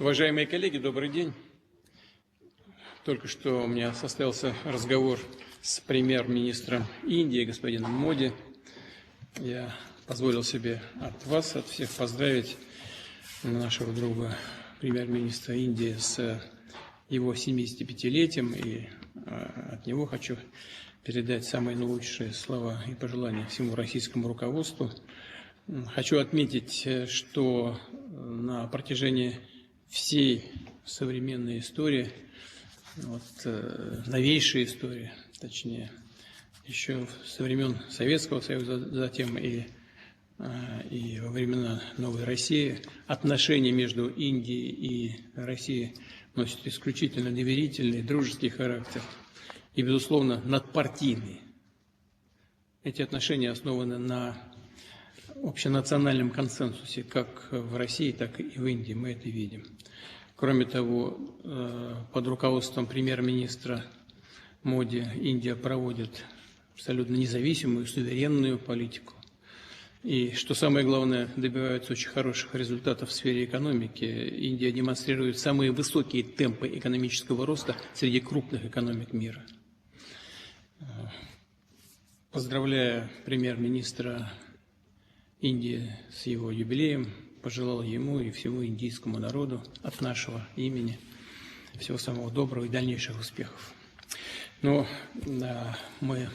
Уважаемые коллеги, добрый день. Только что у меня состоялся разговор с премьер-министром Индии, господином Моди. Я позволил себе от вас, от всех поздравить нашего друга, премьер-министра Индии, с его 75-летием. И от него хочу передать самые наилучшие слова и пожелания всему российскому руководству. Хочу отметить, что на протяжении всей современной истории, новейшей истории, точнее, еще со времен Советского Союза, затем и во времена Новой России, отношения между Индией и Россией носят исключительно доверительный, дружеский характер и, безусловно, надпартийный. Эти отношения основаны на общенациональном консенсусе как в России, так и в Индии. Мы это видим. Кроме того, под руководством премьер-министра Моди Индия проводит абсолютно независимую, суверенную политику. И, что самое главное, добиваются очень хороших результатов в сфере экономики. Индия демонстрирует самые высокие темпы экономического роста среди крупных экономик мира. Поздравляю премьер-министра Индии с его юбилеем, пожелал ему и всему индийскому народу от нашего имени всего самого доброго и дальнейших успехов. Но мы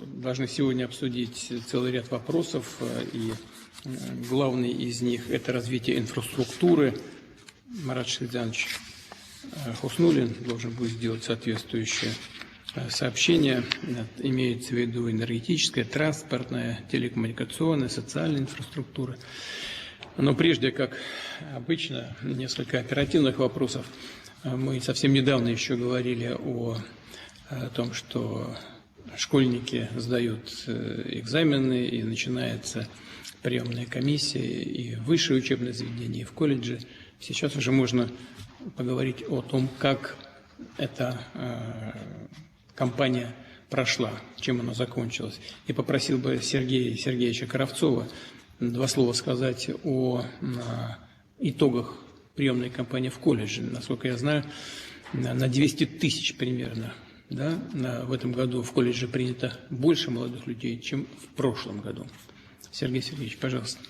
должны сегодня обсудить целый ряд вопросов, и главный из них – это развитие инфраструктуры. Марат Шахридзянович Хуснуллин должен будет сделать соответствующее сообщение. Имеется в виду энергетическая, транспортная, телекоммуникационная, социальная инфраструктура. Но прежде, как обычно, несколько оперативных вопросов. Мы совсем недавно еще говорили о том, что школьники сдают экзамены, и начинается приемная комиссия и в высшее учебное заведение, и в колледже. Сейчас уже можно поговорить о том, как эта кампания прошла, чем она закончилась. И попросил бы Сергея Сергеевича Кравцова два слова сказать о итогах приемной кампании в колледже. Насколько я знаю, на 200 тысяч примерно, да, в этом году в колледже принято больше молодых людей, чем в прошлом году. Сергей Сергеевич, пожалуйста.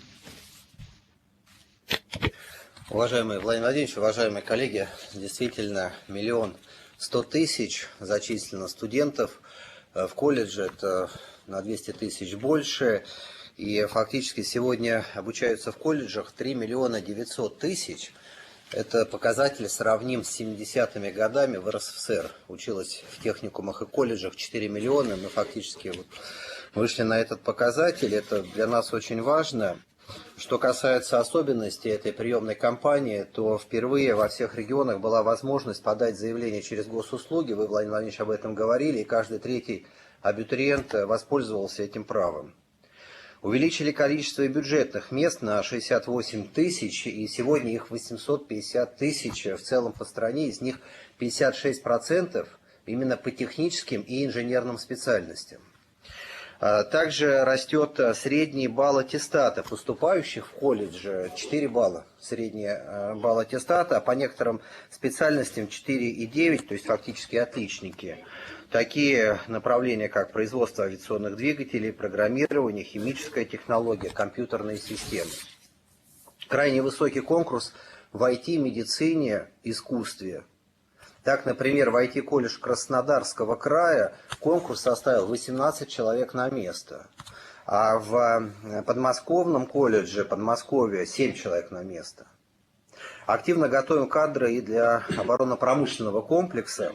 Уважаемый Владимир Владимирович, уважаемые коллеги, действительно 1 100 000 зачислено студентов в колледже, это на 200 000 больше, и фактически сегодня обучаются в колледжах 3 900 000. Это показатель сравним с 70-ми годами в РСФСР. Училось в техникумах и колледжах 4 миллиона, мы фактически вышли на этот показатель, это для нас очень важно. Что касается особенностей этой приемной кампании, то впервые во всех регионах была возможность подать заявление через госуслуги. Вы, Владимир Владимирович, об этом говорили, и каждый третий абитуриент воспользовался этим правом. Увеличили количество и бюджетных мест на 68 000, и сегодня их 850 000 в целом по стране, из них 56% именно по техническим и инженерным специальностям. Также растет средний балл аттестата поступающих в колледж, 4 балла средний балл аттестата, а по некоторым специальностям 4,9, то есть фактически отличники. Такие направления, как производство авиационных двигателей, программирование, химическая технология, компьютерные системы. Крайне высокий конкурс в IT, медицине, искусстве. Так, например, в IT-колледж Краснодарского края конкурс составил 18 человек на место, а в подмосковном колледже Подмосковья 7 человек на место. Активно готовим кадры и для оборонно-промышленного комплекса.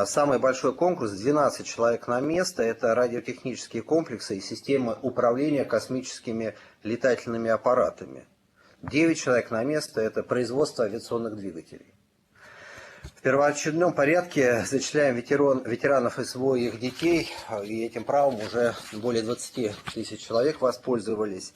Самый большой конкурс 12 человек на место, это радиотехнические комплексы и системы управления космическими летательными аппаратами. 9 человек на место, это производство авиационных двигателей. В первоочередном порядке зачисляем ветеранов СВО и их детей, и этим правом уже более 20 000 человек воспользовались.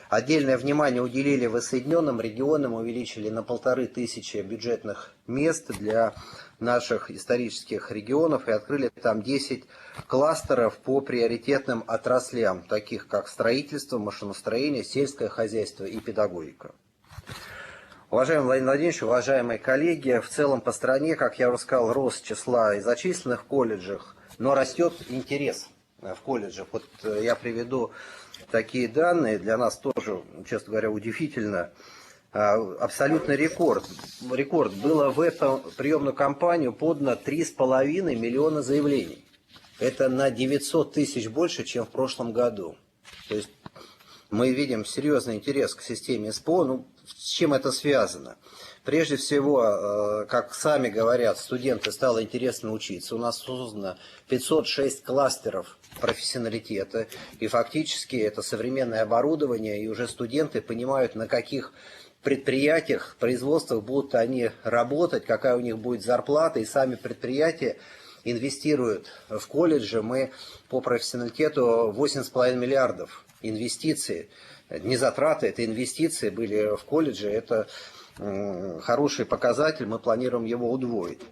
Отдельное внимание уделили воссоединенным регионам, увеличили на 1500 бюджетных мест для наших исторических регионов и открыли там 10 кластеров по приоритетным отраслям, таких как строительство, машиностроение, сельское хозяйство и педагогика. Уважаемый Владимир Владимирович, уважаемые коллеги, в целом по стране, как я уже сказал, рост числа и зачисленных в колледжах, но растет интерес в колледжах. Вот я приведу такие данные, для нас тоже, честно говоря, удивительно. Абсолютный рекорд. Было в эту приемную кампанию подано 3,5 миллиона заявлений. Это на 900 тысяч больше, чем в прошлом году. То есть мы видим серьезный интерес к системе СПО. Ну, с чем это связано? Прежде всего, как сами говорят, студенты стало интересно учиться. У нас создано 506 кластеров профессионалитета. И фактически это современное оборудование. И уже студенты понимают, на каких предприятиях, производствах будут они работать, какая у них будет зарплата. И сами предприятия инвестируют в колледжи. Мы по профессионалитету 8,5 миллиардов инвестиций. Не затраты, это инвестиции были в колледже. Это хороший показатель, мы планируем его удвоить.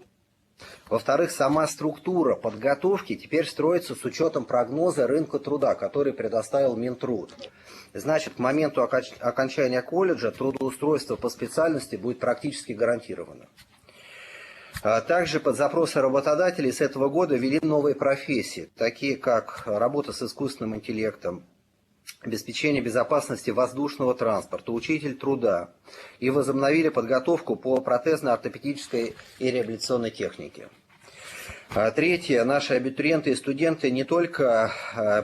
Во-вторых, сама структура подготовки теперь строится с учетом прогноза рынка труда, который предоставил Минтруд. Значит, к моменту окончания колледжа трудоустройство по специальности будет практически гарантировано. Также под запросы работодателей с этого года ввели новые профессии, такие как работа с искусственным интеллектом, обеспечение безопасности воздушного транспорта, учитель труда, и возобновили подготовку по протезно-ортопедической и реабилитационной технике. Третье. Наши абитуриенты и студенты не только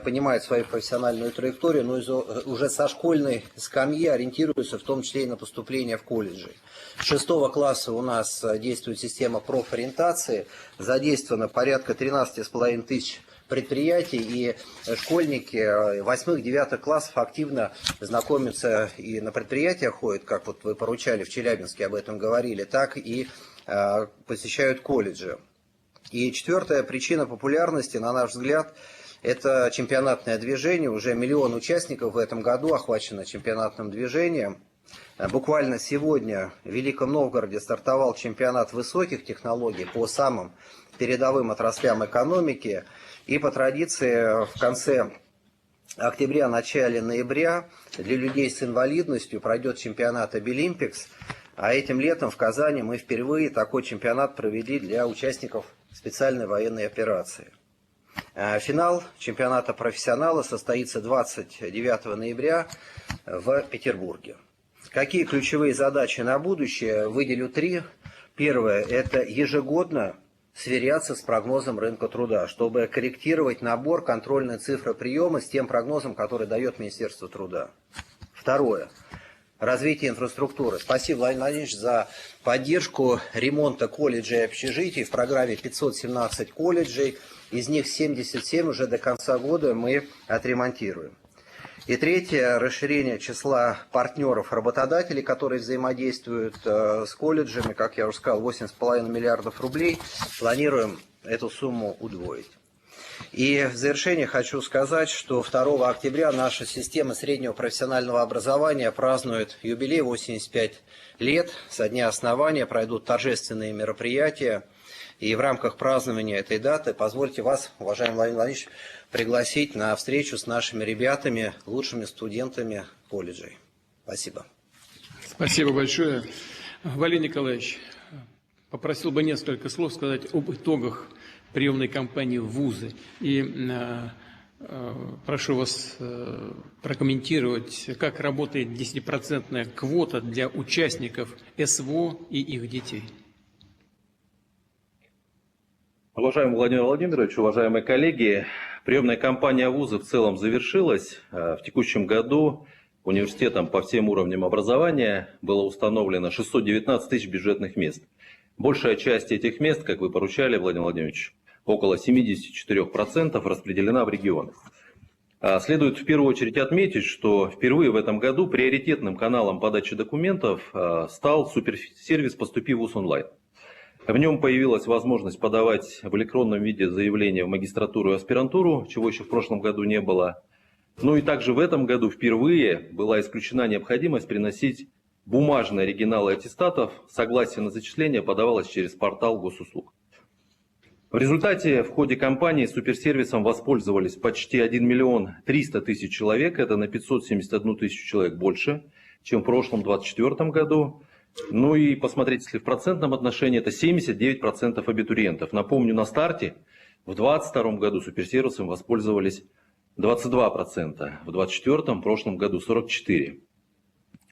понимают свою профессиональную траекторию, но и уже со школьной скамьи ориентируются, в том числе и на поступление в колледжи. С 6 класса у нас действует система профориентации, задействовано порядка 13,5 тысяч предприятий, и школьники 8-9 классов активно знакомятся и на предприятиях ходят, как вот вы поручали в Челябинске, об этом говорили, так и посещают колледжи. И четвертая причина популярности, на наш взгляд, это чемпионатное движение. Уже 1 миллион участников в этом году охвачено чемпионатным движением. Буквально сегодня в Великом Новгороде стартовал чемпионат высоких технологий по самым передовым отраслям экономики. И по традиции в конце октября, начале ноября для людей с инвалидностью пройдет чемпионат Обилимпикс. А этим летом в Казани мы впервые такой чемпионат провели для участников специальной военной операции. Финал чемпионата профессионала состоится 29 ноября в Петербурге. Какие ключевые задачи на будущее? Выделю 3. Первое – это ежегодно сверяться с прогнозом рынка труда, чтобы корректировать набор контрольной цифры приема с тем прогнозом, который дает Министерство труда. Второе. Развитие инфраструктуры. Спасибо, Владимир Владимирович, за поддержку ремонта колледжей и общежитий. В программе 517 колледжей, из них 77 уже до конца года мы отремонтируем. И третье, расширение числа партнеров-работодателей, которые взаимодействуют с колледжами, как я уже сказал, 8,5 миллиардов рублей. Планируем эту сумму удвоить. И в завершение хочу сказать, что 2 октября наша система среднего профессионального образования празднует юбилей 85 лет. Со дня основания пройдут торжественные мероприятия. И в рамках празднования этой даты позвольте вас, уважаемый Владимир Владимирович, пригласить на встречу с нашими ребятами, лучшими студентами колледжей. Спасибо. Спасибо большое. Валерий Николаевич, попросил бы несколько слов сказать об итогах приемной кампании в вузы. И прошу вас прокомментировать, как работает 10% квота для участников СВО и их детей. Уважаемый Владимир Владимирович, уважаемые коллеги, приемная кампания вуза в целом завершилась. В текущем году университетам по всем уровням образования было установлено 619 тысяч бюджетных мест. Большая часть этих мест, как вы поручали, Владимир Владимирович, около 74% распределена в регионы. Следует в первую очередь отметить, что впервые в этом году приоритетным каналом подачи документов стал суперсервис «Поступи в ВУЗ онлайн». В нем появилась возможность подавать в электронном виде заявления в магистратуру и аспирантуру, чего еще в прошлом году не было. Ну и также в этом году впервые была исключена необходимость приносить бумажные оригиналы аттестатов. Согласие на зачисление подавалось через портал госуслуг. В результате в ходе кампании суперсервисом воспользовались почти 1 миллион 300 тысяч человек. Это на 571 тысячу человек больше, чем в прошлом 2024 году. Ну и посмотрите, если в процентном отношении, это 79% абитуриентов. Напомню, на старте в 2022 году суперсервисом воспользовались 22%, в 2024 прошлом году 44%.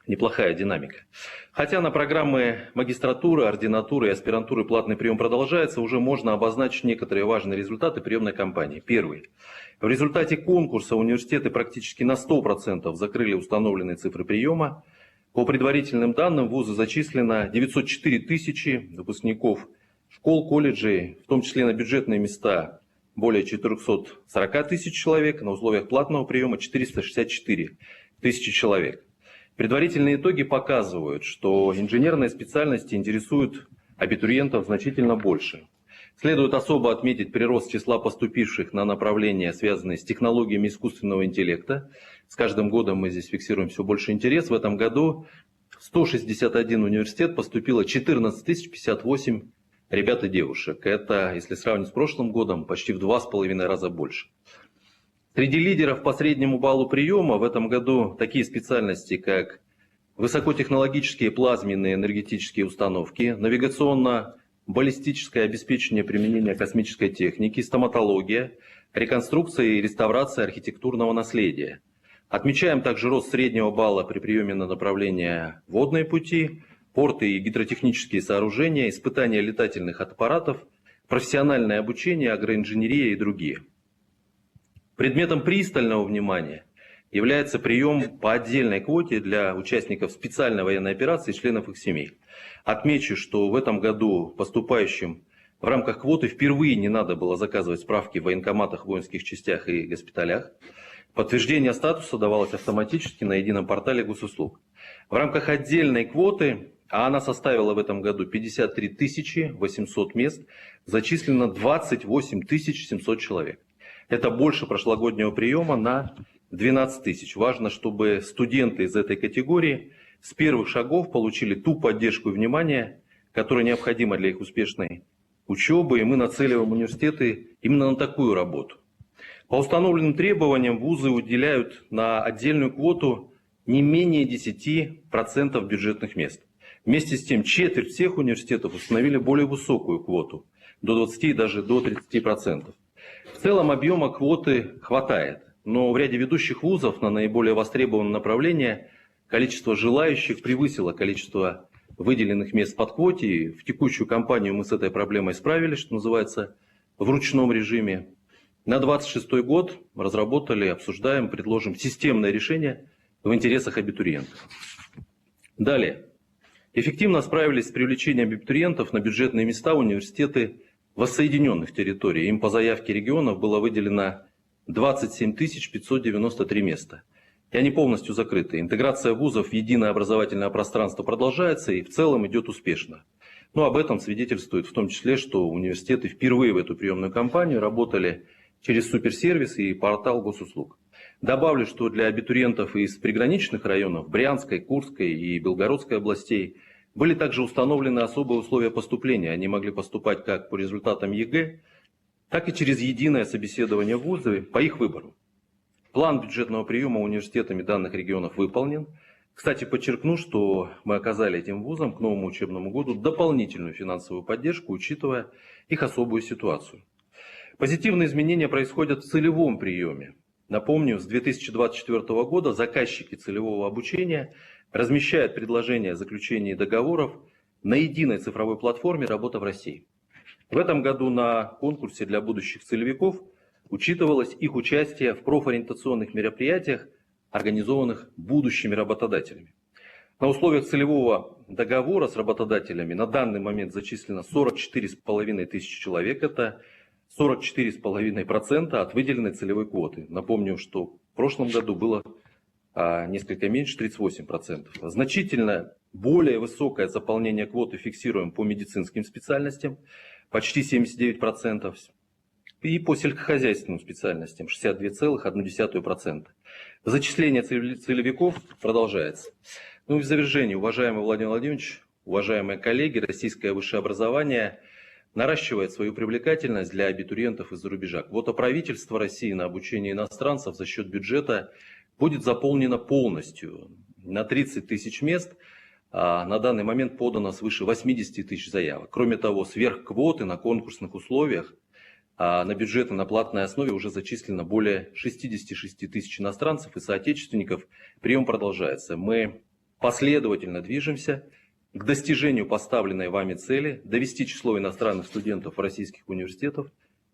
Неплохая динамика. Хотя на программы магистратуры, ординатуры и аспирантуры платный прием продолжается, уже можно обозначить некоторые важные результаты приемной кампании. Первый. В результате конкурса университеты практически на 100% закрыли установленные цифры приема. По предварительным данным, в вузы зачислено 904 тысячи выпускников школ, колледжей, в том числе на бюджетные места более 440 тысяч человек, на условиях платного приема 464 тысячи человек. Предварительные итоги показывают, что инженерные специальности интересуют абитуриентов значительно больше. Следует особо отметить прирост числа поступивших на направления, связанные с технологиями искусственного интеллекта. С каждым годом мы здесь фиксируем все больше интерес. В этом году в 161 университет поступило 14 058 ребят и девушек. Это, если сравнить с прошлым годом, почти в 2,5 раза больше. Среди лидеров по среднему баллу приема в этом году такие специальности, как высокотехнологические плазменные энергетические установки, навигационно-баллистическое обеспечение применения космической техники, стоматология, реконструкция и реставрация архитектурного наследия. Отмечаем также рост среднего балла при приеме на направление водные пути, порты и гидротехнические сооружения, испытания летательных аппаратов, профессиональное обучение, агроинженерия и другие. Предметом пристального внимания является прием по отдельной квоте для участников специальной военной операции и членов их семей. Отмечу, что в этом году поступающим в рамках квоты впервые не надо было заказывать справки в военкоматах, воинских частях и госпиталях. Подтверждение статуса давалось автоматически на едином портале госуслуг. В рамках отдельной квоты, а она составила в этом году 53 800 мест, зачислено 28 700 человек. Это больше прошлогоднего приема на 12 тысяч. Важно, чтобы студенты из этой категории с первых шагов получили ту поддержку и внимание, которое необходимо для их успешной учебы, и мы нацеливаем университеты именно на такую работу. По установленным требованиям вузы уделяют на отдельную квоту не менее 10% бюджетных мест. Вместе с тем, четверть всех университетов установили более высокую квоту, до 20 и даже до 30%. В целом объема квоты хватает, но в ряде ведущих вузов на наиболее востребованные направления количество желающих превысило количество выделенных мест под квоте. И в текущую кампанию мы с этой проблемой справились, что называется, в ручном режиме. На 2026 год разработали, обсуждаем, предложим системное решение в интересах абитуриентов. Далее. Эффективно справились с привлечением абитуриентов на бюджетные места университеты воссоединенных территорий. Им по заявке регионов было выделено 27 593 места. И они полностью закрыты. Интеграция вузов в единое образовательное пространство продолжается и в целом идет успешно. Но об этом свидетельствует в том числе, что университеты впервые в эту приемную кампанию работали через суперсервис и портал госуслуг. Добавлю, что для абитуриентов из приграничных районов Брянской, Курской и Белгородской областей были также установлены особые условия поступления. Они могли поступать как по результатам ЕГЭ, так и через единое собеседование в вузы по их выбору. План бюджетного приема университетами данных регионов выполнен. Кстати, подчеркну, что мы оказали этим вузам к новому учебному году дополнительную финансовую поддержку, учитывая их особую ситуацию. Позитивные изменения происходят в целевом приеме. Напомню, с 2024 года заказчики целевого обучения размещают предложения о заключении договоров на единой цифровой платформе «Работа в России». В этом году на конкурсе для будущих целевиков учитывалось их участие в профориентационных мероприятиях, организованных будущими работодателями. На условиях целевого договора с работодателями на данный момент зачислено 44,5 тысячи человек. Это 44,5% от выделенной целевой квоты. Напомню, что в прошлом году было несколько меньше, 38%. Значительно более высокое заполнение квоты фиксируем по медицинским специальностям, почти 79%, и по сельскохозяйственным специальностям, 62,1%. Зачисление целевиков продолжается. Ну и в завершении, уважаемый Владимир Владимирович, уважаемые коллеги, российское высшее образование наращивает свою привлекательность для абитуриентов из-за рубежа. Квота правительства России на обучение иностранцев за счет бюджета будет заполнена полностью на 30 тысяч мест. На данный момент подано свыше 80 тысяч заявок. Кроме того, сверх квоты на конкурсных условиях на бюджетной, на платной основе уже зачислено более 66 тысяч иностранцев и соотечественников. Прием продолжается. Мы последовательно движемся к достижению поставленной вами цели довести число иностранных студентов российских университетов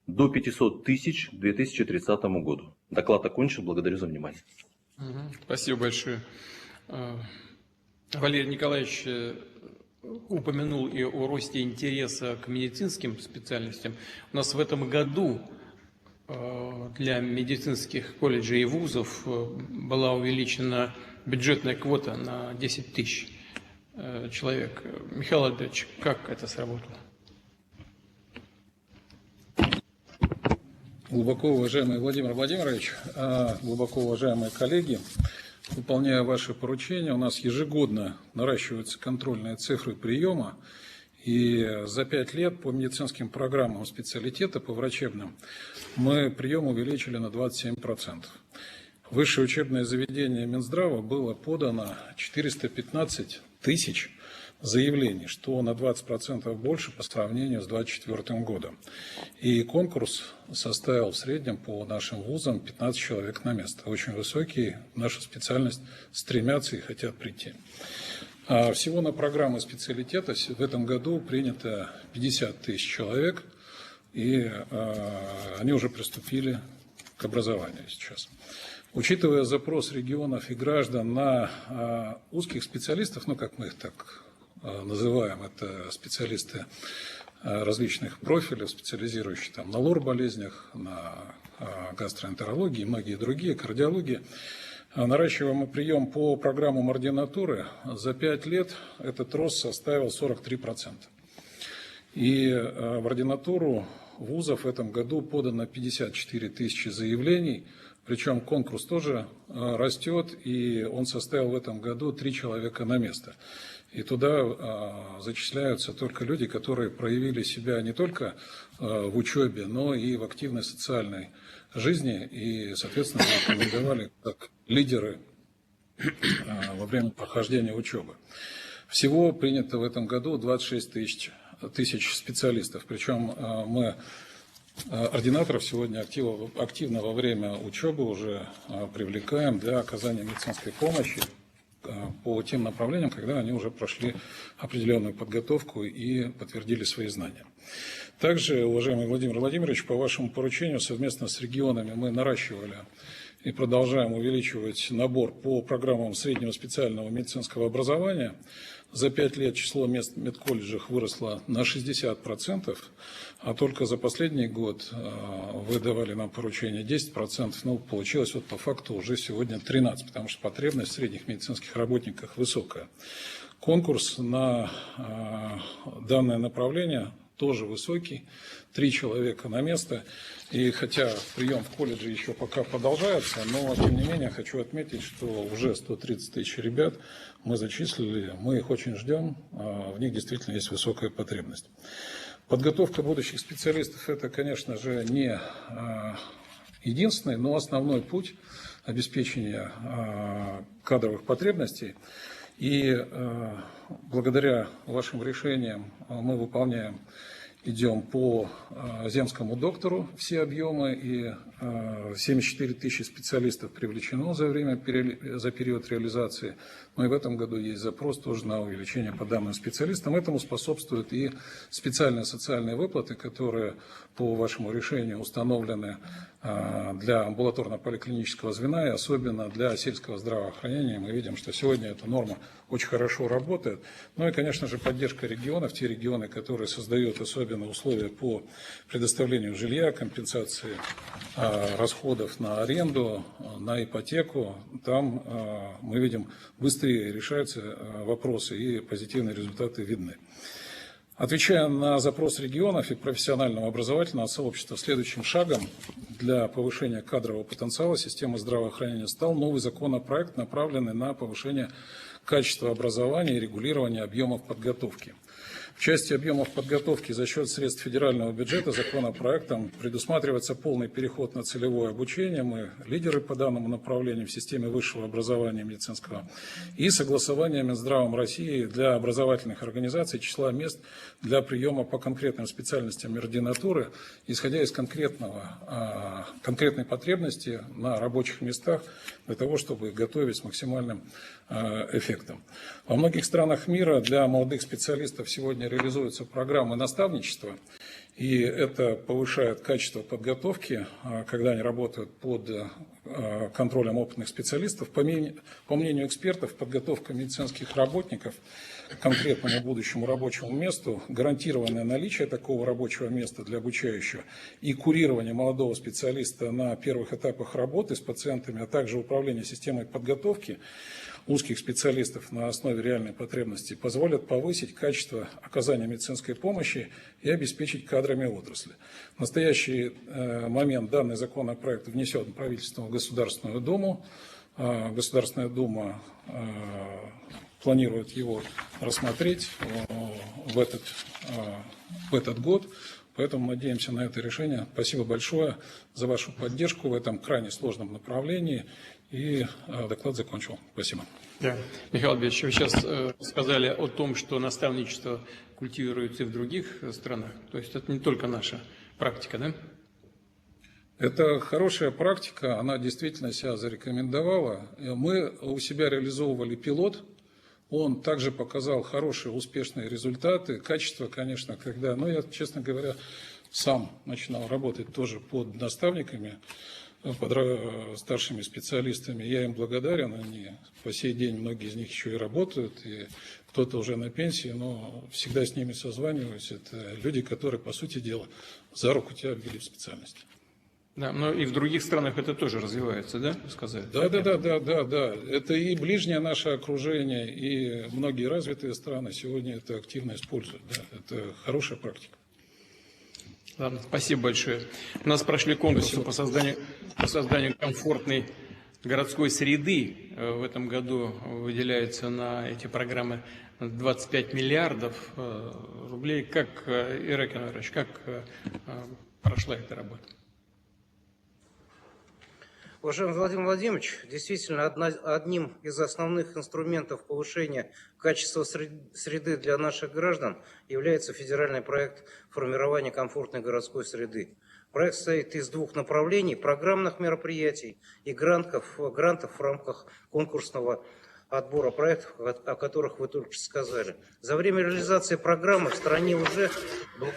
до 500 тысяч к 2030 году. Доклад окончен. Благодарю за внимание. Спасибо большое. Валерий Николаевич упомянул и о росте интереса к медицинским специальностям. У нас в этом году для медицинских колледжей и вузов была увеличена бюджетная квота на 10 тысяч человек. Михаил Андреевич, как это сработало? Глубоко уважаемый Владимир Владимирович, глубоко уважаемые коллеги, выполняя ваши поручения, у нас ежегодно наращиваются контрольные цифры приема, и за 5 лет по медицинским программам специалитета, по врачебным, мы прием увеличили на 27%. Высшее учебное заведение Минздрава было подано 415 тысяч заявлений, что на 20% больше по сравнению с 2024 годом. И конкурс составил в среднем по нашим вузам 15 человек на место. Очень высокий, в нашу специальность стремятся и хотят прийти. Всего на программы специалитета в этом году принято 50 тысяч человек, и они уже приступили к образованию сейчас. Учитывая запрос регионов и граждан на узких специалистов, ну, как мы их так называем, это специалисты различных профилей, специализирующие там, на лор-болезнях, на гастроэнтерологии и многие другие, кардиологии, наращиваем мы прием по программам ординатуры. За 5 лет этот рост составил 43%. И в ординатуру вузов в этом году подано 54 тысячи заявлений, причем конкурс тоже растет, и он составил в этом году 3 человека на место. И туда зачисляются только люди, которые проявили себя не только в учебе, но и в активной социальной жизни, и, соответственно, рекомендовали как лидеры во время прохождения учебы. Всего принято в этом году 26 тысяч специалистов, причем мы ординаторов сегодня активно во время учебы уже привлекаем для оказания медицинской помощи по тем направлениям, когда они уже прошли определенную подготовку и подтвердили свои знания. Также, уважаемый Владимир Владимирович, по вашему поручению совместно с регионами мы наращивали и продолжаем увеличивать набор по программам среднего специального медицинского образования. За 5 лет число мест в медколледжах выросло на 60%, а только за последний год вы давали нам поручение 10%, ну, получилось вот по факту уже сегодня 13%, потому что потребность в средних медицинских работниках высокая. Конкурс на данное направление тоже высокий, 3 человека на место. И хотя прием в колледже еще пока продолжается, но тем не менее хочу отметить, что уже 130 тысяч ребят мы зачислили, мы их очень ждем, в них действительно есть высокая потребность. Подготовка будущих специалистов – это, конечно же, не единственный, но основной путь обеспечения кадровых потребностей. И благодаря вашим решениям мы идем по земскому доктору все объемы, и 74 тысячи специалистов привлечено за период реализации. Но и в этом году есть запрос тоже на увеличение по данным специалистам. Этому способствуют и специальные социальные выплаты, которые по вашему решению установлены для амбулаторно-поликлинического звена и особенно для сельского здравоохранения. Мы видим, что сегодня эта норма очень хорошо работает. Ну и, конечно же, поддержка регионов, те регионы, которые создают особенно условия по предоставлению жилья, компенсации расходов на аренду, на ипотеку. Там мы видим, быстрее решаются вопросы и позитивные результаты видны. Отвечая на запрос регионов и профессионального образовательного сообщества, следующим шагом для повышения кадрового потенциала системы здравоохранения стал новый законопроект, направленный на повышение качества образования и регулирование объемов подготовки. В части объемов подготовки за счет средств федерального бюджета законопроектом предусматривается полный переход на целевое обучение. Мы лидеры по данному направлению в системе высшего образования медицинского. И согласование Минздравом России для образовательных организаций числа мест для приема по конкретным специальностям ординатуры, исходя из конкретной потребности на рабочих местах для того, чтобы готовить с максимальным эффектом. Во многих странах мира для молодых специалистов сегодня реализуются программы наставничества, и это повышает качество подготовки, когда они работают под контролем опытных специалистов. По мнению экспертов, подготовка медицинских работников к конкретному будущему рабочему месту, гарантированное наличие такого рабочего места для обучающего и курирование молодого специалиста на первых этапах работы с пациентами, а также управление системой подготовки узких специалистов на основе реальной потребности позволят повысить качество оказания медицинской помощи и обеспечить кадрами отрасли. В настоящий момент данный законопроект внесен в правительство в Государственную Думу. Государственная Дума планирует его рассмотреть в этот год. Поэтому надеемся на это решение. Спасибо большое за вашу поддержку в этом крайне сложном направлении. И доклад закончил. Спасибо. Да. Михаил Альбертович, вы сейчас сказали о том, что наставничество культивируется и в других странах. То есть это не только наша практика, да? Это хорошая практика, она действительно себя зарекомендовала. Мы у себя реализовывали пилот. Он также показал хорошие, успешные результаты. Качество, конечно, когда... Но я, честно говоря, сам начинал работать тоже под наставниками, под старшими специалистами. Я им благодарен. Они по сей день, многие из них еще и работают. И кто-то уже на пенсии, но всегда с ними созваниваюсь. Это люди, которые, по сути дела, за руку тебя ввели в специальность. Да, но и в других странах это тоже развивается, да, сказали? Да. Это и ближнее наше окружение, и многие развитые страны сегодня это активно используют. Да. Это хорошая практика. Ладно, спасибо большое. У нас прошли конкурсы по созданию комфортной городской среды. В этом году выделяется на эти программы 25 миллиардов рублей. Как, Ираклий Иванович, как прошла эта работа? Уважаемый Владимир Владимирович, действительно, одним из основных инструментов повышения качества среды для наших граждан является федеральный проект формирования комфортной городской среды. Проект состоит из двух направлений: программных мероприятий и грантов в рамках конкурсного отбора проектов, о которых вы только что сказали. За время реализации программы в стране уже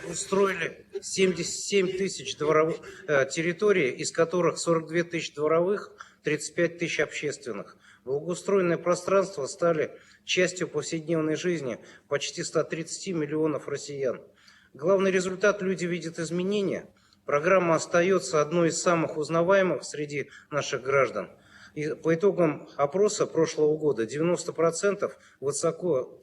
устроили 77 тысяч территорий, из которых 42 тысячи дворовых, 35 тысяч общественных. Благоустроенные пространства стали частью повседневной жизни почти 130 миллионов россиян. Главный результат: люди видят изменения. Программа остается одной из самых узнаваемых среди наших граждан. И по итогам опроса прошлого года 90%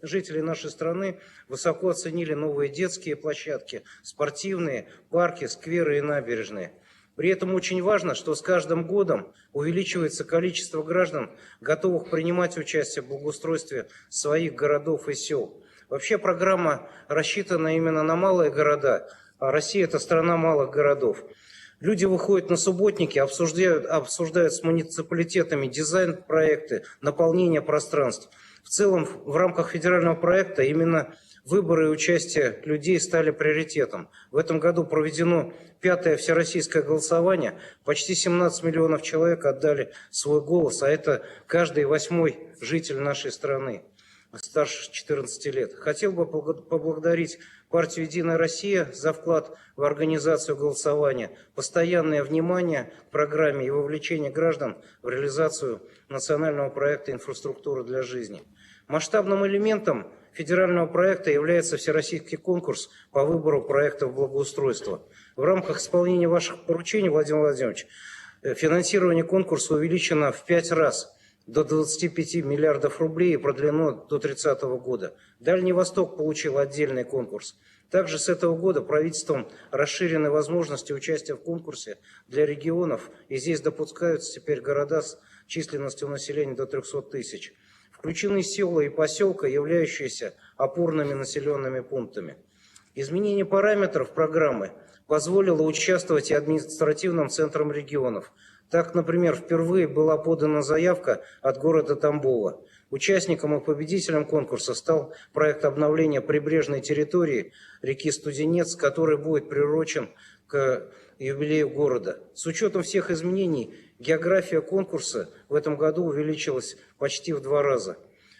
жителей нашей страны высоко оценили новые детские площадки, спортивные, парки, скверы и набережные. При этом очень важно, что с каждым годом увеличивается количество граждан, готовых принимать участие в благоустройстве своих городов и сел. Вообще программа рассчитана именно на малые города, а Россия – это страна малых городов. Люди выходят на субботники, обсуждают с муниципалитетами дизайн-проекты, наполнение пространств. В целом, в рамках федерального проекта именно выборы и участие людей стали приоритетом. В этом году проведено 5-е всероссийское голосование. Почти 17 миллионов человек отдали свой голос, а это каждый 8-й житель нашей страны старше 14 лет. Хотел бы поблагодарить партию «Единая Россия» за вклад в организацию голосования, постоянное внимание к программе и вовлечение граждан в реализацию национального проекта «Инфраструктура для жизни». Масштабным элементом федерального проекта является всероссийский конкурс по выбору проектов благоустройства. В рамках исполнения ваших поручений, Владимир Владимирович, финансирование конкурса увеличено в 5 раз до 25 миллиардов рублей и продлено до 30 года. Дальний Восток получил отдельный конкурс. Также с этого года правительством расширены возможности участия в конкурсе для регионов, и здесь допускаются теперь города с численностью населения до 300 тысяч. Включены села и поселка, являющиеся опорными населенными пунктами. Изменение параметров программы позволило участвовать и административным центрам регионов. Так, например, впервые была подана заявка от города Тамбова. Участником и победителем конкурса стал проект обновления прибрежной территории реки Студенец, который будет приурочен к юбилею города. С учетом всех изменений, география конкурса в этом году увеличилась почти в 2 раза.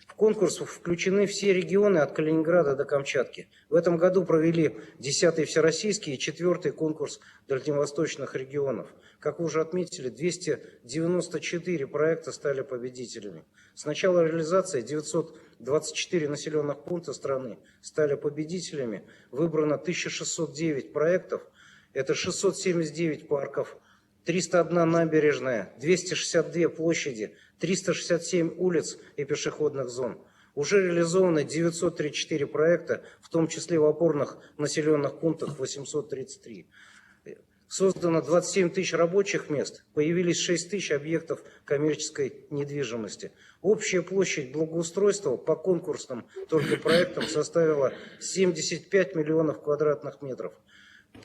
В конкурс включены все регионы от Калининграда до Камчатки. В этом году провели 10-й всероссийский и 4-й конкурс дальневосточных регионов. Как вы уже отметили, 294 проекта стали победителями. С начала реализации 924 населенных пункта страны стали победителями. Выбрано 1609 проектов. Это 679 парков, 301 набережная, 262 площади, 367 улиц и пешеходных зон. Уже реализовано 934 проекта, в том числе в опорных населенных пунктах 833. Создано 27 тысяч рабочих мест, появились 6 тысяч объектов коммерческой недвижимости. Общая площадь благоустройства по конкурсным только проектам составила 75 миллионов квадратных метров.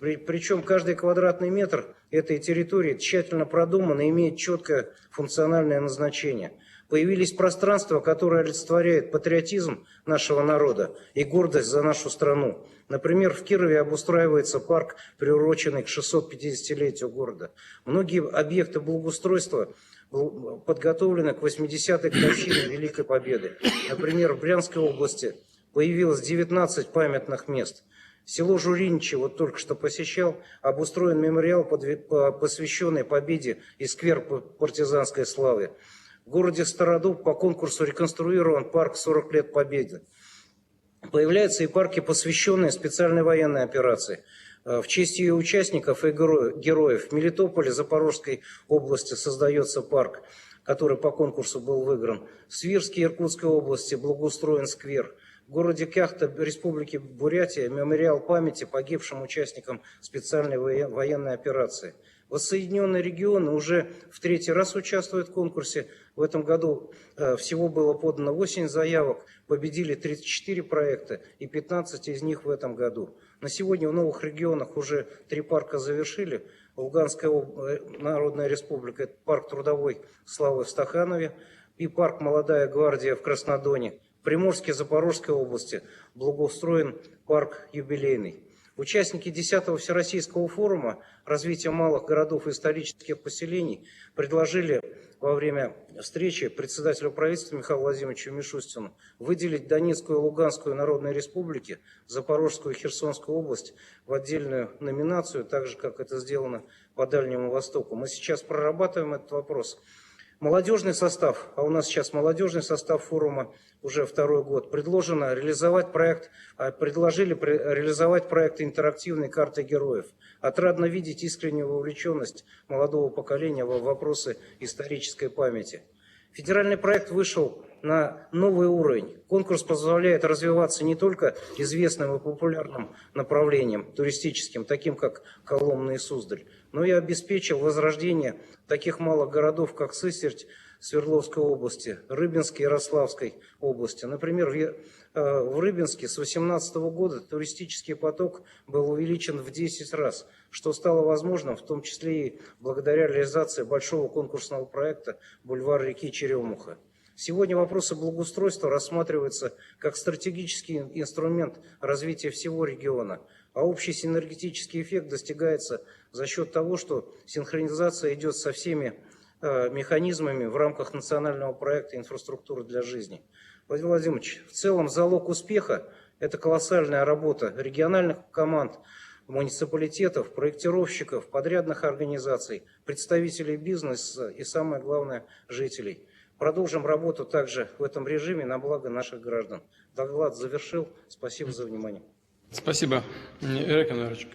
Причем каждый квадратный метр этой территории тщательно продуман и имеет четкое функциональное назначение. Появились пространства, которые олицетворяют патриотизм нашего народа и гордость за нашу страну. Например, в Кирове обустраивается парк, приуроченный к 650-летию города. Многие объекты благоустройства подготовлены к 80-й годовщине Великой Победы. Например, в Брянской области появилось 19 памятных мест. Село Журиничи, вот только что посещал, обустроен мемориал, посвященный победе и сквер партизанской славы. В городе Стародуб по конкурсу реконструирован парк «40 лет Победы». Появляются и парки, посвященные специальной военной операции. В честь ее участников и героев в Мелитополе, Запорожской области создается парк, который по конкурсу был выигран. В Свирске, Иркутской области благоустроен сквер. В городе Кяхта, Республики Бурятия, мемориал памяти погибшим участникам специальной военной операции. Воссоединенные регионы уже в 3-й раз участвуют в конкурсе. В этом году всего было подано 8 заявок, победили 34 проекта и 15 из них в этом году. На сегодня в новых регионах уже 3 парка завершили. Луганская Народная Республика – это парк трудовой славы в Стаханове и парк «Молодая гвардия» в Краснодоне. В Приморске, Запорожской области благоустроен парк «Юбилейный». Участники 10-го Всероссийского форума развития малых городов и исторических поселений предложили во время встречи председателю правительства Михаилу Владимировичу Мишустину выделить Донецкую и Луганскую народные республики, Запорожскую и Херсонскую область в отдельную номинацию, так же, как это сделано по Дальнему Востоку. Мы сейчас прорабатываем этот вопрос. Молодежный состав, а у нас сейчас молодежный состав форума уже 2-й год, предложили реализовать проект интерактивной карты героев. Отрадно видеть искреннюю вовлеченность молодого поколения в вопросы исторической памяти. Федеральный проект вышел на новый уровень. Конкурс позволяет развиваться не только известным и популярным направлениям туристическим, таким как Коломна и Суздаль, но и обеспечил возрождение таких малых городов, как Сысерть Свердловской области, Рыбинской и Ярославской области. Например, в Рыбинске с 2018 года туристический поток был увеличен в 10 раз, что стало возможным в том числе и благодаря реализации большого конкурсного проекта «Бульвар реки Черемуха». Сегодня вопросы благоустройства рассматриваются как стратегический инструмент развития всего региона, а общий синергетический эффект достигается за счет того, что синхронизация идет со всеми механизмами в рамках национального проекта «Инфраструктура для жизни». Владимир Владимирович, в целом залог успеха – это колоссальная работа региональных команд, муниципалитетов, проектировщиков, подрядных организаций, представителей бизнеса и, самое главное, жителей. Продолжим работу также в этом режиме на благо наших граждан. Доклад завершил. Спасибо за внимание. Спасибо, Игорь Иванович.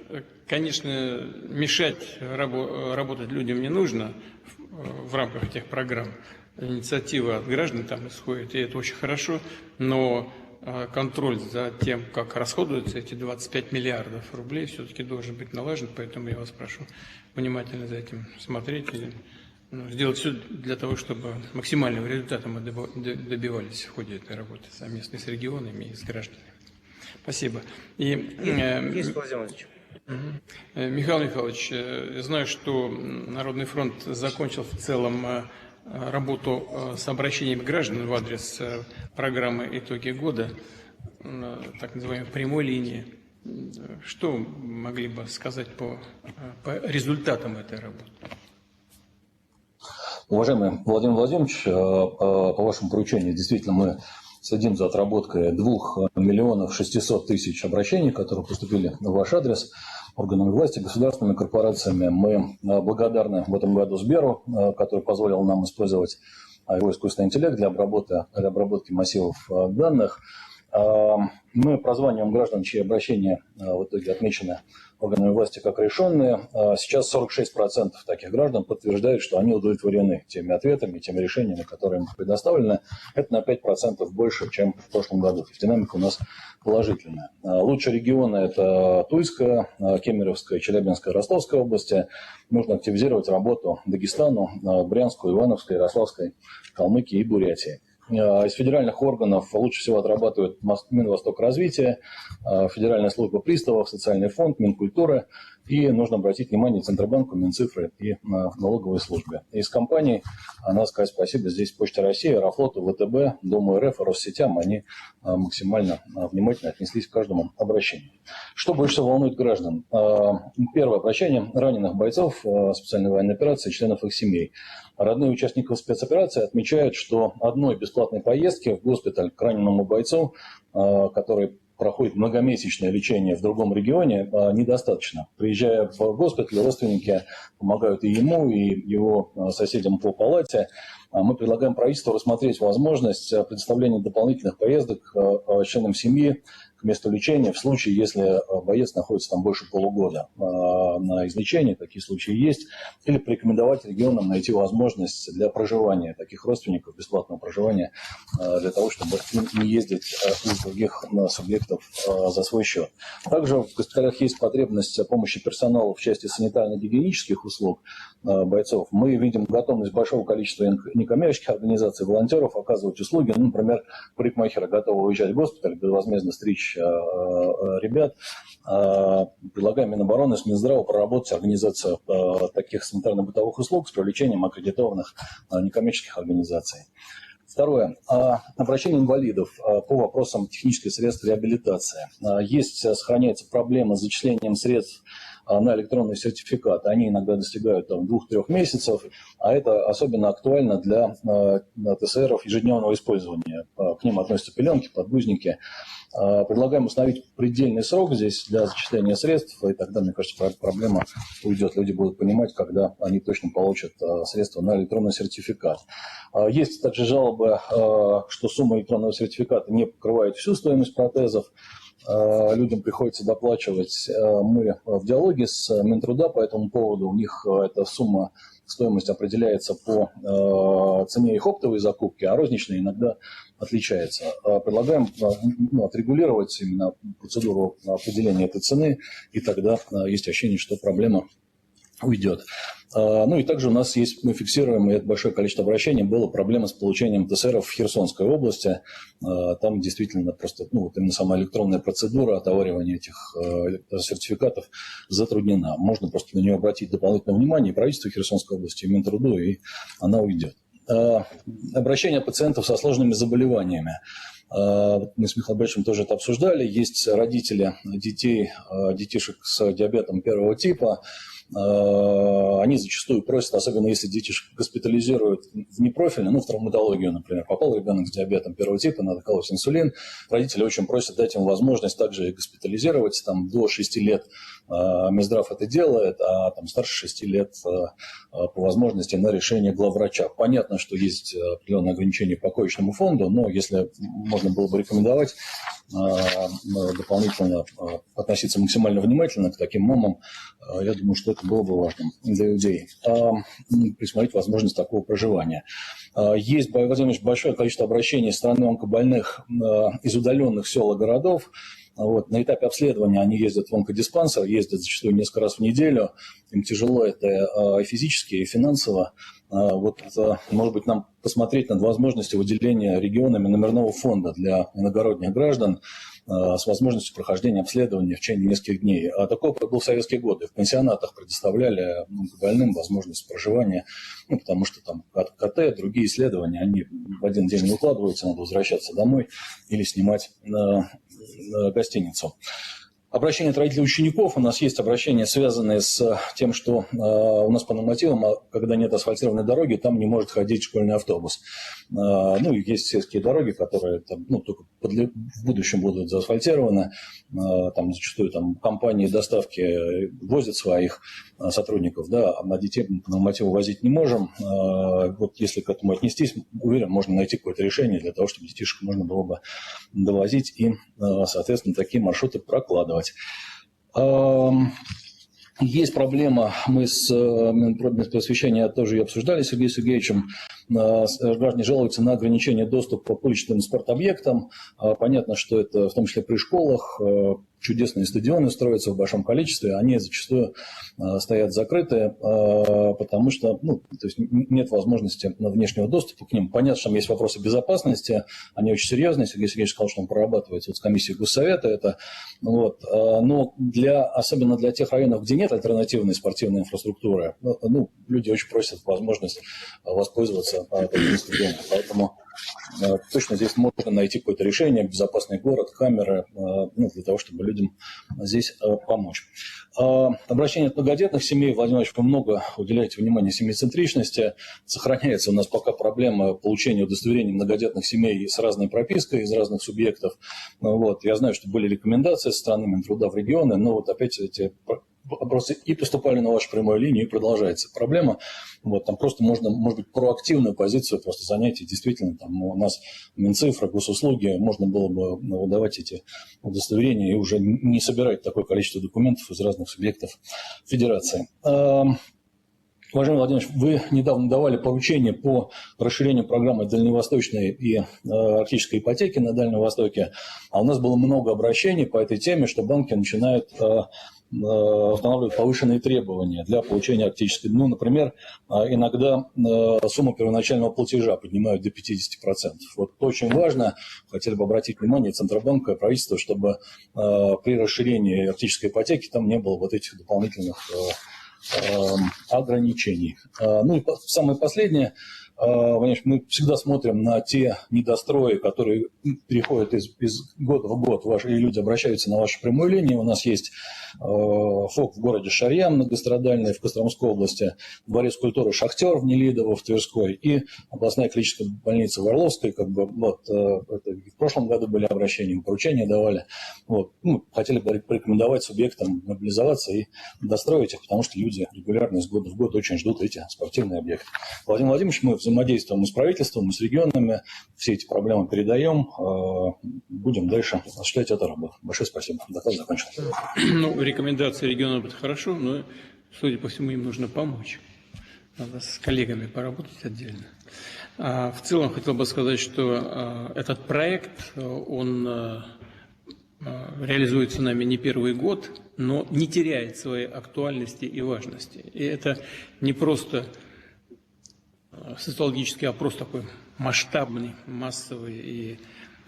Конечно, мешать работать людям не нужно в рамках этих программ. Инициатива от граждан там исходит, и это очень хорошо, но контроль за тем, как расходуются эти 25 миллиардов рублей, все-таки должен быть налажен, поэтому я вас прошу внимательно за этим смотреть и сделать все для того, чтобы максимального результата мы добивались в ходе этой работы совместно с регионами и с гражданами. Спасибо. Есть, Владимир Владимирович. Михаил Михайлович, я знаю, что Народный фронт закончил в целом работу с обращением граждан в адрес программы «Итоги года», так называемой прямой линии. Что могли бы сказать по результатам этой работы? Уважаемый Владимир Владимирович, по вашему поручению, действительно, мы следим за отработкой 2 миллионов 600 тысяч обращений, которые поступили в ваш адрес органами власти, государственными корпорациями. Мы благодарны в этом году Сберу, который позволил нам использовать его искусственный интеллект для обработки массивов данных. Мы прозваниваем граждан, чьи обращения в итоге отмечены органами власти как решенные. Сейчас 46% таких граждан подтверждают, что они удовлетворены теми ответами, теми решениями, которые им предоставлены. Это на 5% больше, чем в прошлом году. То есть динамика у нас положительная. Лучшие регионы – это Тульская, Кемеровская, Челябинская, Ростовская области. Нужно активизировать работу Дагестану, Брянской, Ивановской, Ярославской, Калмыкии и Бурятии. Из федеральных органов лучше всего отрабатывают Минвостокразвитие, Федеральная служба приставов, Социальный фонд, Минкультура. И нужно обратить внимание Центробанку, Минцифры и налоговой службе. Из компаний, надо сказать спасибо, здесь Почта России, Аэрофлоту, ВТБ, Дому РФ, Россетям, они максимально внимательно отнеслись к каждому обращению. Что больше всего волнует граждан? Первое обращение раненых бойцов специальной военной операции, членов их семей. Родные участников спецоперации отмечают, что одной бесплатной поездки в госпиталь к раненому бойцу, который проходит многомесячное лечение в другом регионе, недостаточно. Приезжая в госпиталь, родственники помогают и ему, и его соседям по палате. Мы предлагаем правительству рассмотреть возможность предоставления дополнительных поездок членам семьи к месту лечения в случае, если боец находится там больше полугода на излечении, такие случаи есть, или порекомендовать регионам найти возможность для проживания таких родственников, бесплатного проживания, для того, чтобы не ездить из других субъектов за свой счет. Также в госпиталях есть потребность помощи персонала в части санитарно-гигиенических услуг бойцов. Мы видим готовность большого количества некоммерческих организаций, волонтеров оказывать услуги. Ну, например, парикмахеры готовы уезжать в госпиталь, безвозмездно стричь ребят. Предлагаем Минобороны с Минздравом проработать организацию таких санитарно-бытовых услуг с привлечением аккредитованных некоммерческих организаций. Второе. Обращение инвалидов по вопросам технических средств реабилитации. Сохраняется проблема с зачислением средств на электронный сертификат. Они иногда достигают 2-3 месяцев, а это особенно актуально для ТСРов ежедневного использования. К ним относятся пеленки, подгузники. Предлагаем установить предельный срок здесь для зачисления средств, и тогда, мне кажется, проблема уйдет. Люди будут понимать, когда они точно получат средства на электронный сертификат. Есть также жалобы, что сумма электронного сертификата не покрывает всю стоимость протезов. Людям приходится доплачивать. Мы в диалоге с Минтруда по этому поводу. У них эта сумма, стоимость определяется по цене их оптовой закупки, а розничная иногда отличается. Предлагаем отрегулировать именно процедуру определения этой цены, и тогда есть ощущение, что проблема уйдет. Ну и также у нас есть, мы фиксируем, и это большое количество обращений, была проблема с получением ТСРов в Херсонской области. Там действительно просто именно сама электронная процедура отоваривания этих сертификатов затруднена. Можно просто на нее обратить дополнительное внимание, и правительство Херсонской области, и Минтруду, и она уйдет. Обращение пациентов со сложными заболеваниями. Мы с Михаилом Борисовичем тоже это обсуждали. Есть родители детишек с диабетом первого типа. Они зачастую просят, особенно если детишек госпитализируют в непрофильно, в травматологию, например, попал ребенок с диабетом первого типа, надо колоть инсулин, родители очень просят дать им возможность также госпитализировать, до 6 лет Минздрав это делает, а старше 6 лет по возможности на решение главврача. Понятно, что есть определенные ограничения по коечному фонду, но если можно было бы рекомендовать дополнительно относиться максимально внимательно к таким мамам, я думаю, что это было бы важным для людей. Присмотреть возможность такого проживания. Есть, Владимир Владимирович, большое количество обращений со стороны онкобольных из удаленных сел и городов. На этапе обследования они ездят в онкодиспансер, ездят зачастую несколько раз в неделю. Им тяжело это и физически, и финансово. Может быть, нам посмотреть над возможностью выделения регионами номерного фонда для иногородних граждан с возможностью прохождения обследования в течение нескольких дней. А такой опыт был в советские годы. В пенсионатах предоставляли больным возможность проживания, потому что там КТ, другие исследования, они в один день не укладываются, надо возвращаться домой или снимать гостиницу. Обращения от родителей учеников. У нас есть обращения, связанные с тем, что у нас по нормативам, когда нет асфальтированной дороги, там не может ходить школьный автобус. Есть сельские дороги, которые только в будущем будут заасфальтированы. Там зачастую компании доставки возят своих сотрудников, а детей по нормативу возить не можем. Если к этому отнестись, уверен, можно найти какое-то решение для того, чтобы детишек можно было бы довозить и, соответственно, такие маршруты прокладывать. Есть проблема, мы с Минпросвещения тоже ее обсуждали с Сергеем Сергеевичем. Граждане жалуются на ограничение доступа к уличным спортобъектам. Понятно, что это в том числе при школах. Чудесные стадионы строятся в большом количестве, они зачастую стоят закрытые, потому что нет возможности внешнего доступа к ним. Понятно, что там есть вопросы безопасности, они очень серьезные. Сергей Сергеевич сказал, что он прорабатывается с комиссией Госсовета. Это, но особенно для тех районов, где нет альтернативной спортивной инфраструктуры, люди очень просят возможность воспользоваться таким стадионом. Поэтому точно здесь можно найти какое-то решение, безопасный город, камеры, для того, чтобы людям здесь помочь. Обращение от многодетных семей. Владимир Владимирович, вы много уделяете внимания семицентричности. Сохраняется у нас пока проблема получения удостоверений многодетных семей с разной пропиской, из разных субъектов. Я знаю, что были рекомендации со стороны Минтруда в регионы, но опять эти вопросы и поступали на вашу прямую линию, и продолжается проблема. Там просто можно, может быть, проактивную позицию просто занять, и действительно там у нас Минцифра, госуслуги, можно было бы выдавать эти удостоверения и уже не собирать такое количество документов из разных субъектов федерации. Уважаемый Владимир, вы недавно давали поручение по расширению программы дальневосточной и арктической ипотеки на Дальнем Востоке, а у нас было много обращений по этой теме, что банки начинают устанавливать повышенные требования для получения арктической. Например, иногда сумму первоначального платежа поднимают до 50%. Это очень важно. Хотели бы обратить внимание Центробанка и правительства, чтобы при расширении арктической ипотеки там не было этих дополнительных ограничений. И самое последнее. Мы всегда смотрим на те недострои, которые переходят из года в год. Ваши люди обращаются на вашу прямую линию. У нас есть ФОК в городе Шарья, многострадальный, в Костромской области, дворец культуры «Шахтер» в Нелидово, в Тверской, и областная клиническая больница в Орловской. Это в прошлом году были обращения, поручения давали. Хотели бы порекомендовать субъектам мобилизоваться и достроить их, потому что люди регулярно из года в год очень ждут эти спортивные объекты. Владимир Владимирович, мы взаимодействуем и с правительством, и с регионами, все эти проблемы передаем, будем дальше осуществлять эту работу. Большое спасибо. Доклад закончен. Рекомендации регионов – это хорошо, но, судя по всему, им нужно помочь. Надо с коллегами поработать отдельно. В целом, хотел бы сказать, что этот проект, он реализуется нами не первый год, но не теряет своей актуальности и важности. И это не просто социологический опрос такой масштабный, массовый и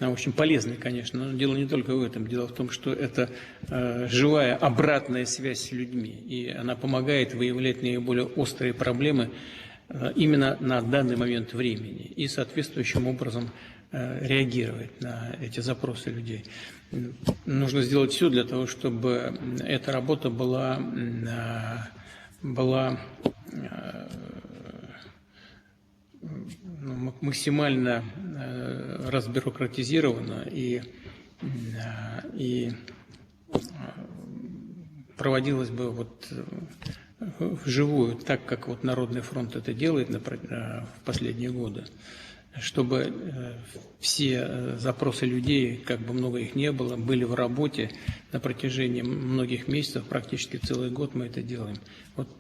очень полезный, конечно, но дело не только в этом. Дело в том, что это живая обратная связь с людьми, и она помогает выявлять наиболее острые проблемы именно на данный момент времени и соответствующим образом реагировать на эти запросы людей. Нужно сделать все для того, чтобы эта работа была максимально разбюрократизирована и проводилась бы вживую, так как Народный фронт это делает в последние годы, чтобы все запросы людей, как бы много их не было, были в работе на протяжении многих месяцев, практически целый год мы это делаем.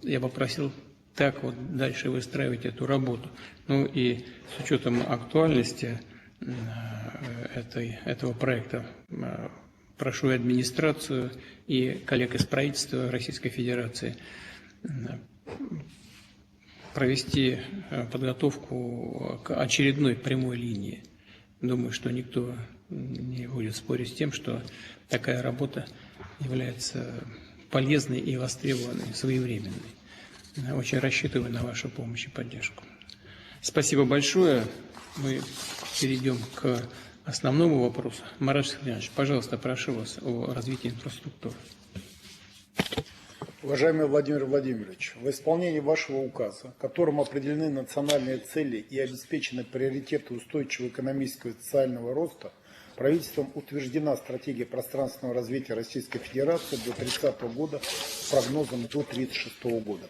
Я попросил так дальше выстраивать эту работу. И с учетом актуальности этого проекта прошу и администрацию, и коллег из правительства Российской Федерации провести подготовку к очередной прямой линии. Думаю, что никто не будет спорить с тем, что такая работа является полезной и востребованной, своевременной. Очень рассчитываю на вашу помощь и поддержку. Спасибо большое. Мы перейдем к основному вопросу. Марат Сергеевич, пожалуйста, прошу вас о развитии инфраструктуры. Уважаемый Владимир Владимирович, в исполнении вашего указа, которым определены национальные цели и обеспечены приоритеты устойчивого экономического и социального роста, правительством утверждена стратегия пространственного развития Российской Федерации до 30 года с прогнозом до 36 года.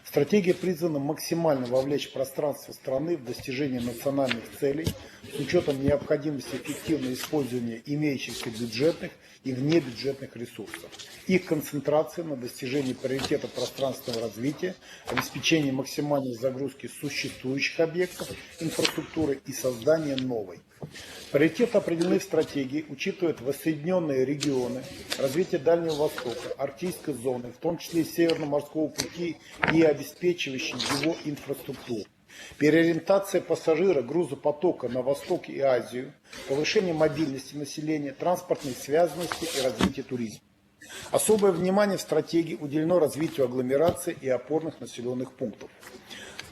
Стратегия призвана максимально вовлечь пространство страны в достижение национальных целей с учетом необходимости эффективного использования имеющихся бюджетных и внебюджетных ресурсов, их концентрация на достижении приоритета пространственного развития, обеспечении максимальной загрузки существующих объектов инфраструктуры и создания новой. Приоритеты определены в стратегии, учитывая воссоединенные регионы, развитие Дальнего Востока, Арктической зоны, в том числе Северно-морского пути и обеспечивающей его инфраструктуру. Переориентация пассажира грузопотока на Восток и Азию, повышение мобильности населения, транспортной связанности и развитие туризма. Особое внимание в стратегии уделено развитию агломераций и опорных населенных пунктов.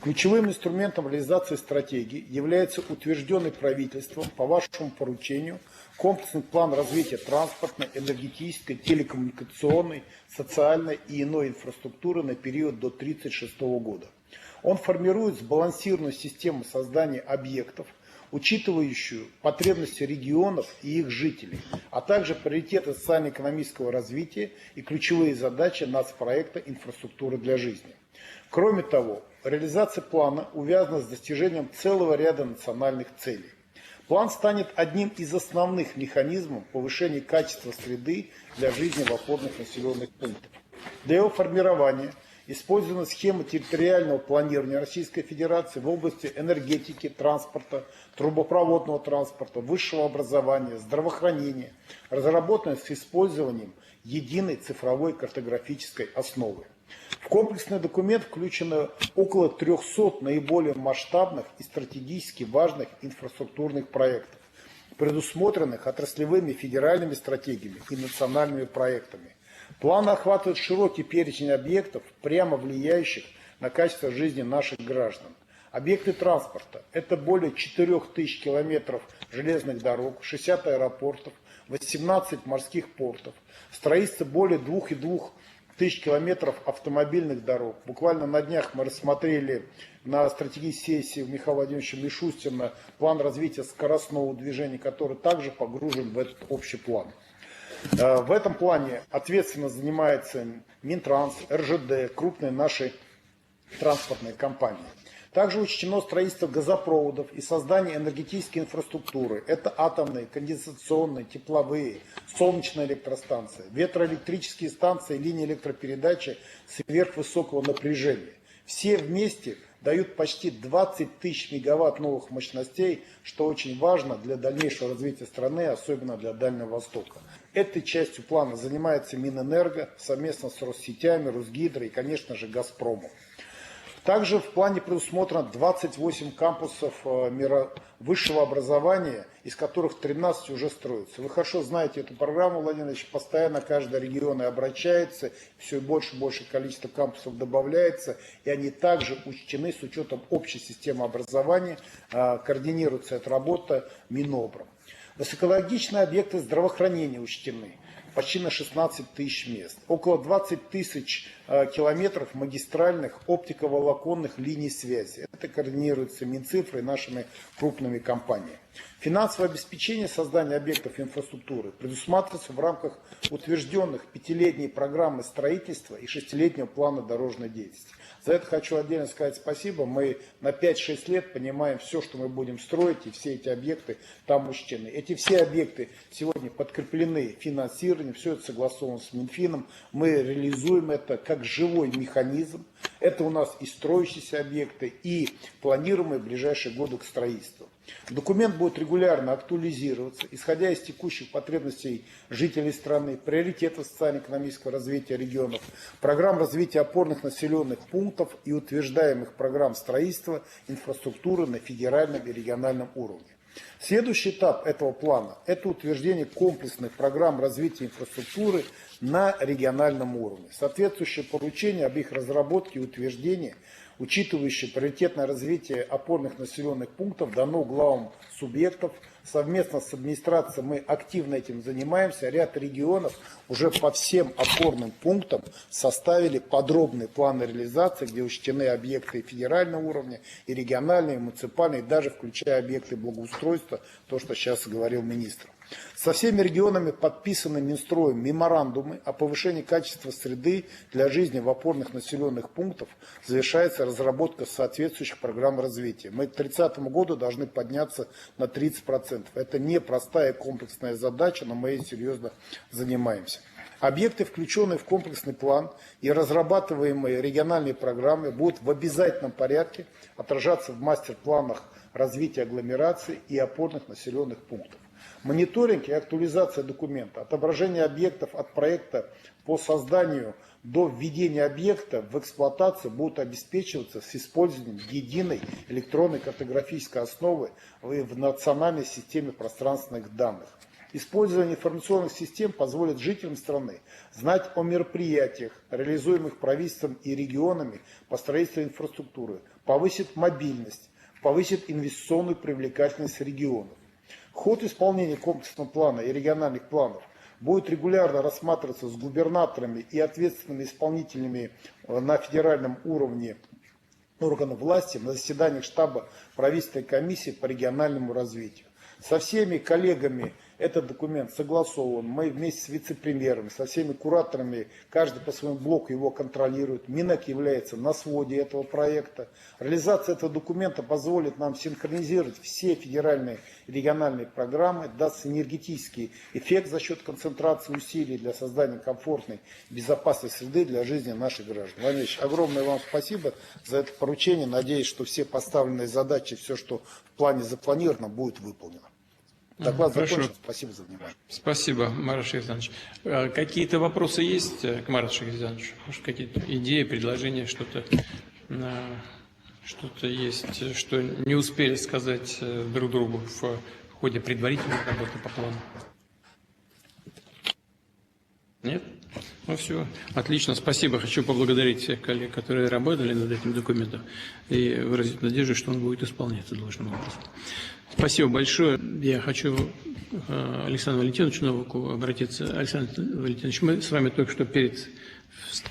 Ключевым инструментом реализации стратегии является утвержденный правительством по вашему поручению комплексный план развития транспортной, энергетической, телекоммуникационной, социальной и иной инфраструктуры на период до 1936 года. Он формирует сбалансированную систему создания объектов, учитывающую потребности регионов и их жителей, а также приоритеты социально-экономического развития и ключевые задачи нацпроекта «Инфраструктура для жизни». Кроме того, реализация плана увязана с достижением целого ряда национальных целей. План станет одним из основных механизмов повышения качества среды для жизни в опорных населенных пунктах. Для его формирования использована схема территориального планирования Российской Федерации в области энергетики, транспорта, трубопроводного транспорта, высшего образования, здравоохранения, разработанная с использованием единой цифровой картографической основы. В комплексный документ включено около 300 наиболее масштабных и стратегически важных инфраструктурных проектов, предусмотренных отраслевыми федеральными стратегиями и национальными проектами. План охватывает широкий перечень объектов, прямо влияющих на качество жизни наших граждан. Объекты транспорта – это более 4000 километров железных дорог, 60 аэропортов, 18 морских портов, строительство более 2,2 тысяч километров автомобильных дорог. Буквально на днях мы рассмотрели на стратегической сессии Михаила Владимировича Мишустина план развития скоростного движения, который также погружен в этот общий план. В этом плане ответственно занимается Минтранс, РЖД, крупные наши транспортные компании. Также учтено строительство газопроводов и создание энергетической инфраструктуры. Это атомные, конденсационные, тепловые, солнечные электростанции, ветроэлектрические станции, линии электропередачи сверхвысокого напряжения. Все вместе дают почти 20 тысяч мегаватт новых мощностей, что очень важно для дальнейшего развития страны, особенно для Дальнего Востока. Этой частью плана занимается Минэнерго совместно с Россетями, Росгидро и, конечно же, Газпромом. Также в плане предусмотрено 28 кампусов высшего образования, из которых 13 уже строятся. Вы хорошо знаете эту программу, Владимир Владимирович, постоянно каждый регион обращается, все больше и больше количество кампусов добавляется, и они также учтены с учетом общей системы образования, координируется эта работа Минобром. Высокологичные объекты здравоохранения учтены. Почти на 16 тысяч мест. Около 20 тысяч километров магистральных оптиковолоконных линий связи. Это координируется Минцифрой и нашими крупными компаниями. Финансовое обеспечение создания объектов инфраструктуры предусматривается в рамках утвержденных 5-летней программы строительства и 6-летнего плана дорожной деятельности. За это хочу отдельно сказать спасибо. Мы на 5-6 лет понимаем все, что мы будем строить, и все эти объекты там учтены. Эти все объекты сегодня подкреплены финансированием, все это согласовано с Минфином. Мы реализуем это как живой механизм. Это у нас и строящиеся объекты, и планируемые в ближайшие годы к строительству. Документ будет регулярно актуализироваться, исходя из текущих потребностей жителей страны, приоритетов социально-экономического развития регионов, программ развития опорных населенных пунктов и утверждаемых программ строительства инфраструктуры на федеральном и региональном уровне. Следующий этап этого плана – это утверждение комплексных программ развития инфраструктуры на региональном уровне. Соответствующее поручение об их разработке и утверждении, учитывающее приоритетное развитие опорных населенных пунктов, дано главам субъектов. Совместно с администрацией мы активно этим занимаемся. Ряд регионов уже по всем опорным пунктам составили подробные планы реализации, где учтены объекты федерального уровня, и региональные, и муниципальные, и даже включая объекты благоустройства, то, что сейчас говорил министр. Со всеми регионами подписаны Минстроем меморандумы о повышении качества среды для жизни в опорных населенных пунктах. Завершается разработка соответствующих программ развития. Мы к 2030 году должны подняться на 30%. Это непростая комплексная задача, но мы ей серьезно занимаемся. Объекты, включенные в комплексный план и разрабатываемые региональные программы, будут в обязательном порядке отражаться в мастер-планах развития агломераций и опорных населенных пунктов. Мониторинг и актуализация документа, отображение объектов от проекта по созданию до введения объекта в эксплуатацию будут обеспечиваться с использованием единой электронной картографической основы в национальной системе пространственных данных. Использование информационных систем позволит жителям страны знать о мероприятиях, реализуемых правительством и регионами по строительству инфраструктуры, повысит мобильность, повысит инвестиционную привлекательность регионов. Ход исполнения комплексного плана и региональных планов будет регулярно рассматриваться с губернаторами и ответственными исполнителями на федеральном уровне органов власти на заседаниях штаба правительственной комиссии по региональному развитию. Со всеми коллегами этот документ согласован. Мы вместе с вице-премьерами, со всеми кураторами, каждый по своему блоку его контролирует. Минэк является на своде этого проекта. Реализация этого документа позволит нам синхронизировать все федеральные и региональные программы, даст синергетический эффект за счет концентрации усилий для создания комфортной, безопасной среды для жизни наших граждан. Владимир Ильич, огромное вам спасибо за это поручение. Надеюсь, что все поставленные задачи, все, что в плане запланировано, будет выполнено. Доклад закончен. Спасибо за внимание. Спасибо, Марат Шахрисанович. Какие-то вопросы есть к Марату Шахрисановичу? Может, какие-то идеи, предложения, что-то есть, что не успели сказать друг другу в ходе предварительной работы по плану? Нет? Ну все, отлично, спасибо. Хочу поблагодарить всех коллег, которые работали над этим документом, и выразить надежду, что он будет исполняться должным образом. Спасибо большое. Я хочу к Александру Валентиновичу Новакову обратиться. Александр Валентинович, мы с вами только что перед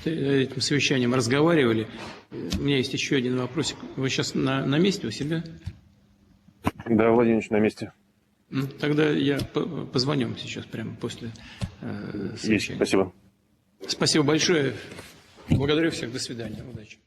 этим совещанием разговаривали. У меня есть еще один вопросик. Вы сейчас на месте у себя? Да, Владимирович, на месте. Ну, тогда я позвоню сейчас прямо после совещания. Есть, спасибо. Спасибо большое. Благодарю всех. До свидания. Удачи.